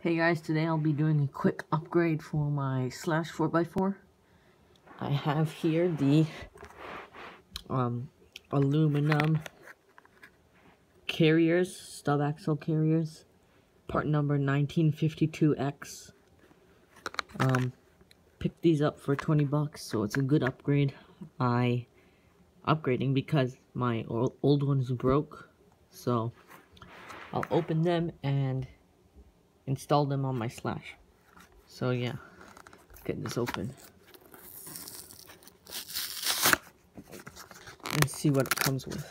Hey guys, today I'll be doing a quick upgrade for my Slash 4x4. I have here the aluminum carriers, stub axle carriers, part number 1952X. Picked these up for 20 bucks, so it's a good upgrade. Upgrading because my old ones broke, so I'll open them and install them on my Slash. So yeah, let's get this open and see what it comes with.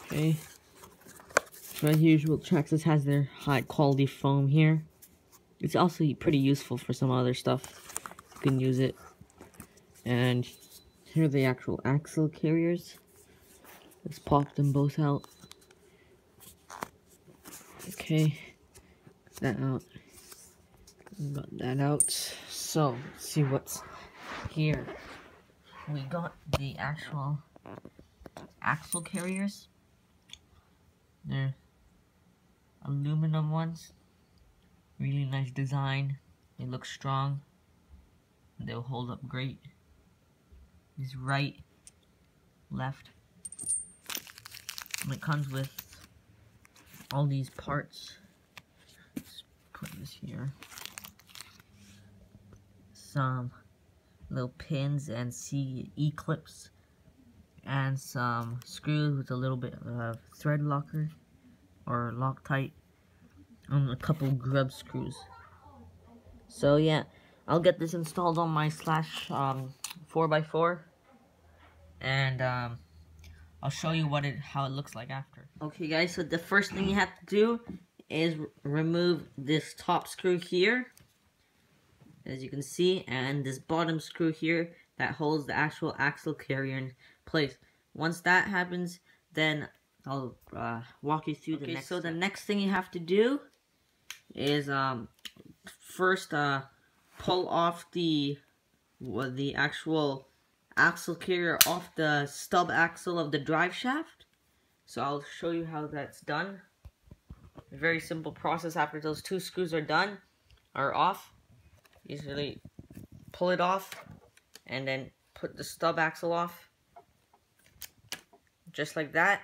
Okay, so as usual, Traxxas has their high quality foam here. It's also pretty useful for some other stuff. You can use it. And here are the actual axle carriers. Let's pop them both out. Okay, get that out. Got that out. So, let's see what's here. We got the actual axle carriers. They're aluminum ones. Really nice design. They look strong. They'll hold up great. Is right, left. And it comes with all these parts. Let's put this here. Some little pins and E-clips. And some screws with a little bit of thread locker or Loctite. And a couple grub screws. So yeah, I'll get this installed on my Slash 4x4, and I'll show you how it looks like after. Okay guys, so the first thing you have to do is remove this top screw here, as you can see, and this bottom screw here that holds the actual axle carrier in place. Once that happens, then I'll walk you through the next step. The next thing you have to do is first pull off the actual axle carrier off the stub axle of the drive shaft. So I'll show you how that's done. A very simple process. After those two screws are off, usually pull it off and then put the stub axle off, just like that.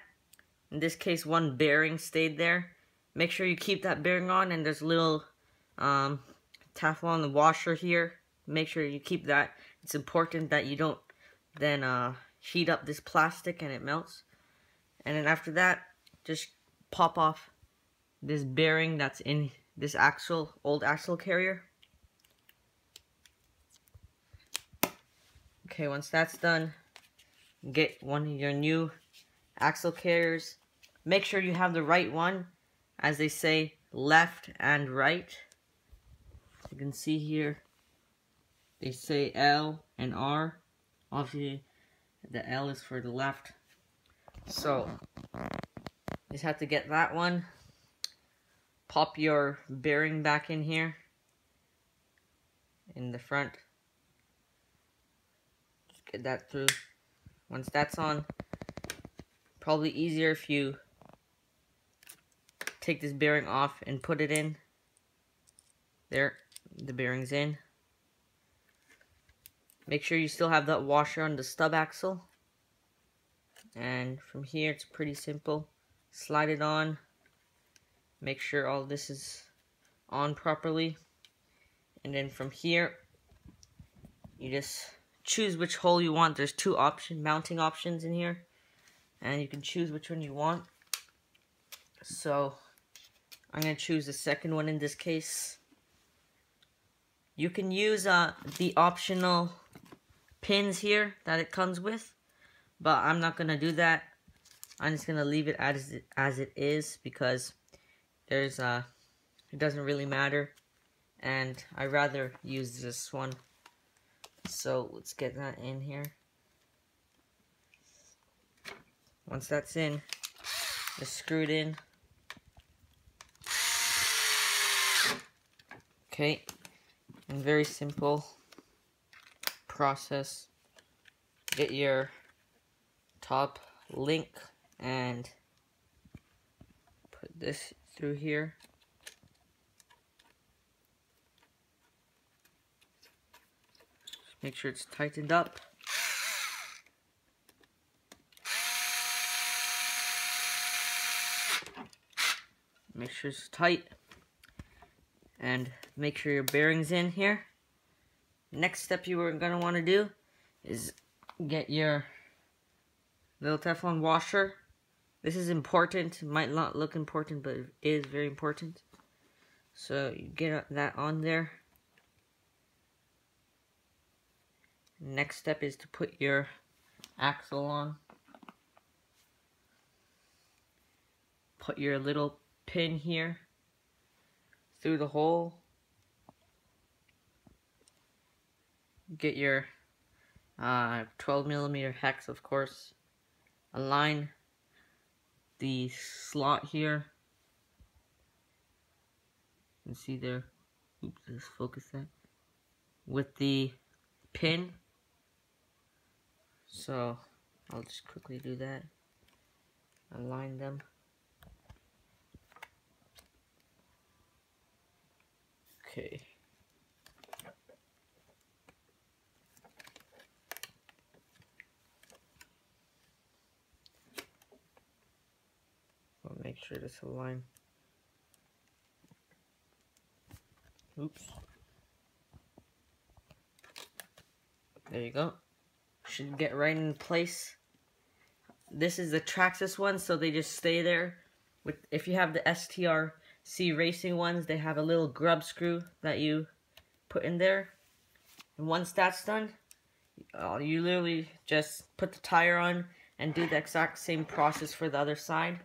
In this case, one bearing stayed there. Make sure you keep that bearing on, and there's a little Teflon washer here. Make sure you keep that. It's important that you don't then heat up this plastic and it melts. And then after that, just pop off this bearing that's in this old axle carrier. Okay, once that's done, get one of your new axle carriers. Make sure you have the right one. As they say, left and right. You can see here, they say L and R. Obviously, the L is for the left. So, you just have to get that one. Pop your bearing back in here, in the front. Just get that through. Once that's on, probably easier if you take this bearing off and put it in. There, the bearing's in. Make sure you still have that washer on the stub axle. And from here, it's pretty simple. Slide it on. Make sure all this is on properly. And then from here, you just choose which hole you want. There's two mounting options in here, and you can choose which one you want. So I'm going to choose the second one in this case. You can use the optional pins here that it comes with, but I'm not going to do that. I'm just going to leave it as it is because it doesn't really matter, and I'd rather use this one. So let's get that in here. Once that's in, just screw it in. Okay, and very simple process. Get your top link and put this through here. Make sure it's tightened up. Make sure it's tight. And make sure your bearing's in here. Next step you are going to want to do is get your little Teflon washer. This is important. It might not look important, but it is very important. So you get that on there. Next step is to put your axle on. Put your little pin here through the hole. Get your 12mm hex, of course. Align the slot here. You can see there. Oops, let's focus that. With the pin. So I'll just quickly do that. Align them. Okay. I'll make sure this align. Oops. There you go. Should get right in place. This is the Traxxas one, so they just stay there. If you have the STRC racing ones, they have a little grub screw that you put in there. And once that's done, you literally just put the tire on and do the exact same process for the other side.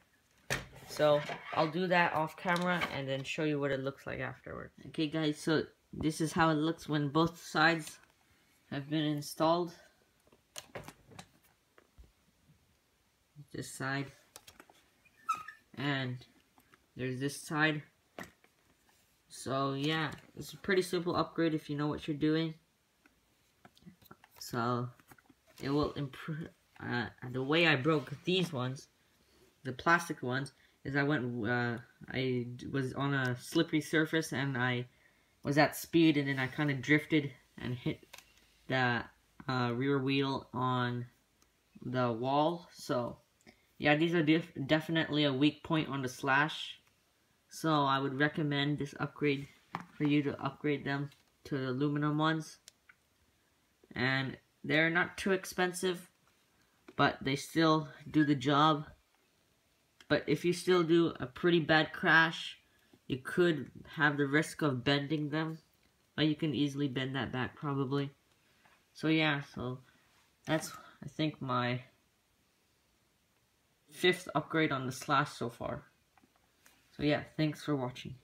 So I'll do that off camera and then show you what it looks like afterwards. Okay guys, so this is how it looks when both sides have been installed. This side, and there's this side. So yeah, it's a pretty simple upgrade if you know what you're doing. So it will improve. The way I broke these ones, the plastic ones, is I was on a slippery surface and I was at speed, and then I kind of drifted and hit the rear wheel on the wall. So yeah, these are definitely a weak point on the slash. So I would recommend this upgrade for you to upgrade them to the aluminum ones. And they're not too expensive, but they still do the job. But if you still do a pretty bad crash, you could have the risk of bending them. But you can easily bend that back probably. So yeah, so that's, I think, my 5th upgrade on the slash so far. So yeah, thanks for watching.